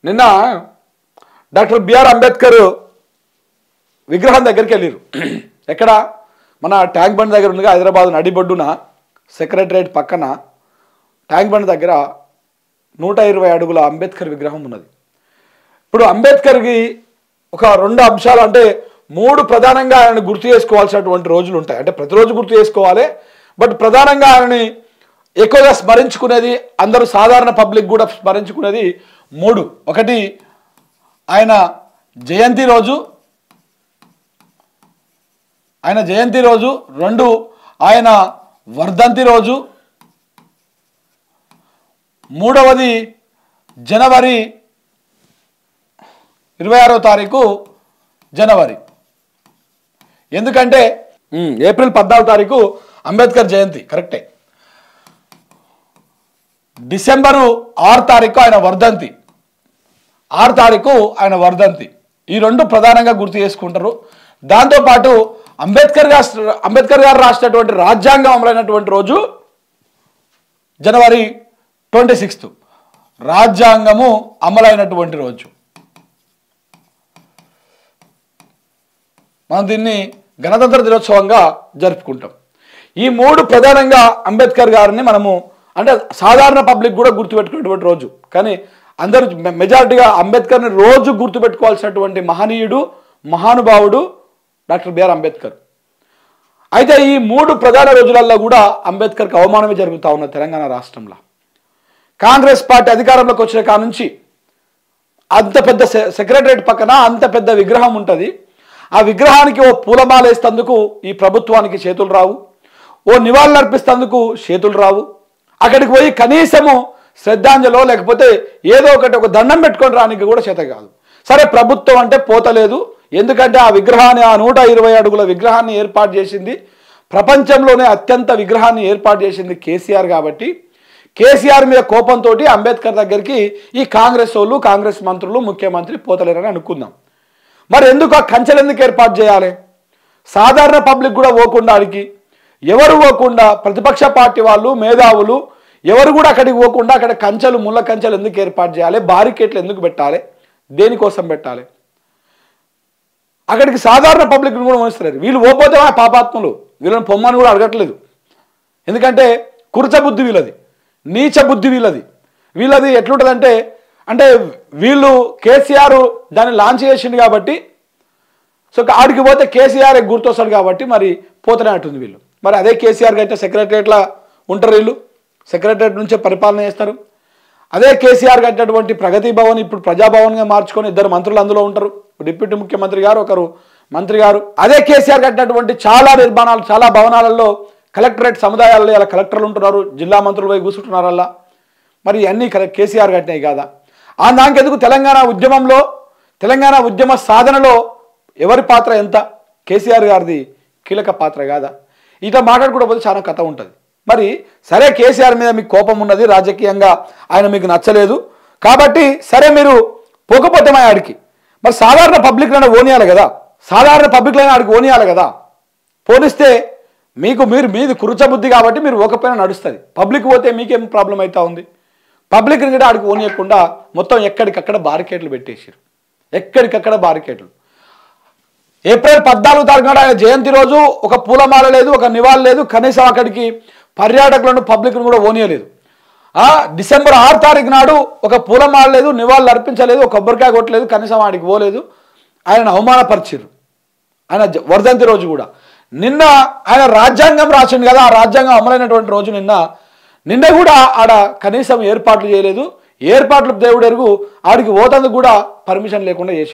నిన్న doctor BR Ambedkar విగ్రహం దగ్గరికి వెళ్ళారు. ఎక్కడ? మన ట్యాంక్ బండ్ దగ్గర ఉంది, హైదరాబాద్ నడిబొడ్డున సెక్రటరేట్ పక్కన ట్యాంక్ బండ్ దగ్గర 120 అడుగుల అంబేద్కర్ విగ్రహం ఉన్నది. ఇప్పుడు అంబేద్కర్కి ఒక 2 అంశాలు, అంటే 3 ప్రధానంగా ఆయనను గుర్తు చేసుకోవాల్సినటువంటి రోజులు ఉంటాయి. అంటే ప్రతిరోజు గుర్తు చేసుకోవాలి, బట్ ప్రధానంగా ఆయనని ఎక్కువగా స్మరించుకునేది, అందరూ సాధారణ పబ్లిక్ కూడా స్మరించుకునేది 3. ఒకటి ఆయన జయంతి రోజు, 2 ఆయన వర్ధంతి రోజు, 3వది జనవరి 26వ తారీఖు జనవరి. ఎందుకంటే ఏప్రిల్ 14వ తారీఖు అంబేద్కర్ జయంతి కరెక్టే. డిసెంబరు 6 తారీఖు ఆయన వర్ధంతి, 6 తారీఖు ఆయన వర్ధంతి. ఈ 2 ప్రధానంగా గుర్తు చేసుకుంటారు. దాంతోపాటు అంబేద్కర్ గారు రాసినటువంటి రాజ్యాంగం అమలైనటువంటి రోజు జనవరి 26, రాజ్యాంగము అమలైనటువంటి రోజు. మనం దీన్ని గణతంత్ర దినోత్సవంగా జరుపుకుంటాం. ఈ 3 ప్రధానంగా అంబేద్కర్ గారిని మనము, అంటే సాధారణ పబ్లిక్ కూడా గుర్తుపెట్టుకునేటువంటి రోజు. కానీ అందరూ మెజారిటీగా అంబేద్కర్ని రోజు గుర్తుపెట్టుకోవాల్సినటువంటి మహనీయుడు, మహానుభావుడు డాక్టర్ బిఆర్ అంబేద్కర్. అయితే ఈ 3 ప్రధాన రోజులలో కూడా అంబేద్కర్కి అవమానమే జరుగుతూ ఉన్న తెలంగాణ రాష్ట్రంలో. కాంగ్రెస్ పార్టీ అధికారంలోకి వచ్చిన కాడ నుంచి అంత పెద్ద సెక్రటరేట్ పక్కన అంత పెద్ద విగ్రహం ఉంటుంది. ఆ విగ్రహానికి ఓ పూలమాల వేస్తేందుకు ఈ ప్రభుత్వానికి చేతులు రావు, ఓ నివాళులు అర్పిస్తేందుకు చేతులు రావు. అక్కడికి పోయి కనీసము శ్రద్ధాంజలో లేకపోతే ఏదో ఒకటి ఒక దండం పెట్టుకొని రానికి కూడా చేత కాదు. సరే, ప్రభుత్వం అంటే పోతలేదు, ఎందుకంటే ఆ విగ్రహాన్ని, ఆ 120 అడుగుల విగ్రహాన్ని ఏర్పాటు చేసింది, ప్రపంచంలోనే అత్యంత విగ్రహాన్ని ఏర్పాటు చేసింది కేసీఆర్. కాబట్టి కేసీఆర్ మీద కోపంతో అంబేద్కర్ దగ్గరికి ఈ కాంగ్రెస్ వాళ్ళు, కాంగ్రెస్ మంత్రులు, ముఖ్యమంత్రి పోతలేరని అనుకుందాం. మరి ఎందుకు ఆ కంచెలు ఎందుకు ఏర్పాటు చేయాలి? సాధారణ పబ్లిక్ కూడా పోకుండా, అడిగి ఎవరు పోకుండా, ప్రతిపక్ష పార్టీ వాళ్ళు, మేధావులు ఎవరు కూడా అక్కడికి పోకుండా అక్కడ కంచెలు, ముళ్ళ కంచెలు ఎందుకు ఏర్పాటు చేయాలి? బారికేట్లు ఎందుకు పెట్టాలి? దేనికోసం పెట్టాలి? అక్కడికి సాధారణ పబ్లిక్ని కూడా మోస్తారు. వీళ్ళు పోతే పాపాత్ములు, వీళ్ళని పొమ్మని కూడా అడగట్లేదు. ఎందుకంటే కుర్చ బుద్ధి వీళ్ళది, నీచ బుద్ధి వీళ్ళది. వీళ్ళది ఎట్లుంటుందంటే, అంటే వీళ్ళు కేసీఆర్ దాన్ని లాంచ్ చేసిండు కాబట్టి, సో ఆడికి పోతే కేసీఆర్ గుర్తొస్తాడు కాబట్టి మరి పోతనే అంటుంది వీళ్ళు. మరి అదే కేసీఆర్కి అయితే సెక్రటరేట్లా ఉంటారు, వీళ్ళు సెక్రటరేట్ నుంచే పరిపాలన చేస్తారు. అదే కేసీఆర్ కట్టినటువంటి ప్రగతి భవన్ ఇప్పుడు ప్రజాభవన్గా మార్చుకొని 2 మంత్రులు అందులో ఉంటారు, డిప్యూటీ ముఖ్యమంత్రి గారు, ఒకరు మంత్రి గారు. అదే కేసీఆర్ కట్టినటువంటి చాలా నిర్మాణాలు, చాలా భవనాలలో కలెక్టరేట్ సముదాయాల్లో ఇలా కలెక్టర్లు ఉంటున్నారు, జిల్లా మంత్రులు పోయి కూర్చుంటున్నారు అలా. మరి అన్నీ కేసీఆర్ కట్టినాయి కాదా? ఆ నాకెందుకు తెలంగాణ ఉద్యమంలో, తెలంగాణ ఉద్యమ సాధనలో ఎవరి పాత్ర ఎంత? కేసీఆర్ గారిది కీలక పాత్ర కాదా? ఇట్లా మాట్లాడుకుంటూ పోతే చాలా కథ ఉంటుంది. మరి సరే, కేసీఆర్ మీద మీకు కోపం ఉన్నది, రాజకీయంగా ఆయన మీకు నచ్చలేదు కాబట్టి సరే మీరు పోకపోతే మా ఆడికి, మరి సాధారణ పబ్లిక్లైనా ఓనియాలి కదా, సాధారణ పబ్లిక్లైనా ఆడికి ఓనియాలి కదా. పోనిస్తే మీది కురుచబుద్ధి కాబట్టి మీరు ఓకపోయినా నడుస్తుంది. పబ్లిక్ పోతే మీకేం ప్రాబ్లం అవుతా ఉంది? పబ్లిక్ని కూడా ఆడికి ఓనియకుండా మొత్తం ఎక్కడికక్కడ బారికేట్లు పెట్టేసారు, ఎక్కడికక్కడ బారికేట్లు. ఏప్రిల్ 14వ తారీఖున ఆయన జయంతి రోజు ఒక పూలమాల లేదు, ఒక నివాళి లేదు, కనీసం అక్కడికి పర్యాటకులను, పబ్లిక్ను కూడా ఓనియలేదు. డిసెంబర్ 6 తారీఖు నాడు ఒక పూలమాల లేదు, నివాళులు అర్పించలేదు, ఒక కొబ్బరికాయ కొట్టలేదు, కనీసం ఆడికి పోలేదు. ఆయనను అవమానపరిచారు. ఆయన వర్ధంతి రోజు కూడా. నిన్న ఆయన రాజ్యాంగం రాసిండు కదా, ఆ రాజ్యాంగం అమలైనటువంటి రోజు నిన్న కూడా ఆడ కనీసం ఏర్పాట్లు చేయలేదు. ఏర్పాట్లు దేవుడు ఎరుగు, ఆడికి పోతందుకు కూడా పర్మిషన్ లేకుండా చేసి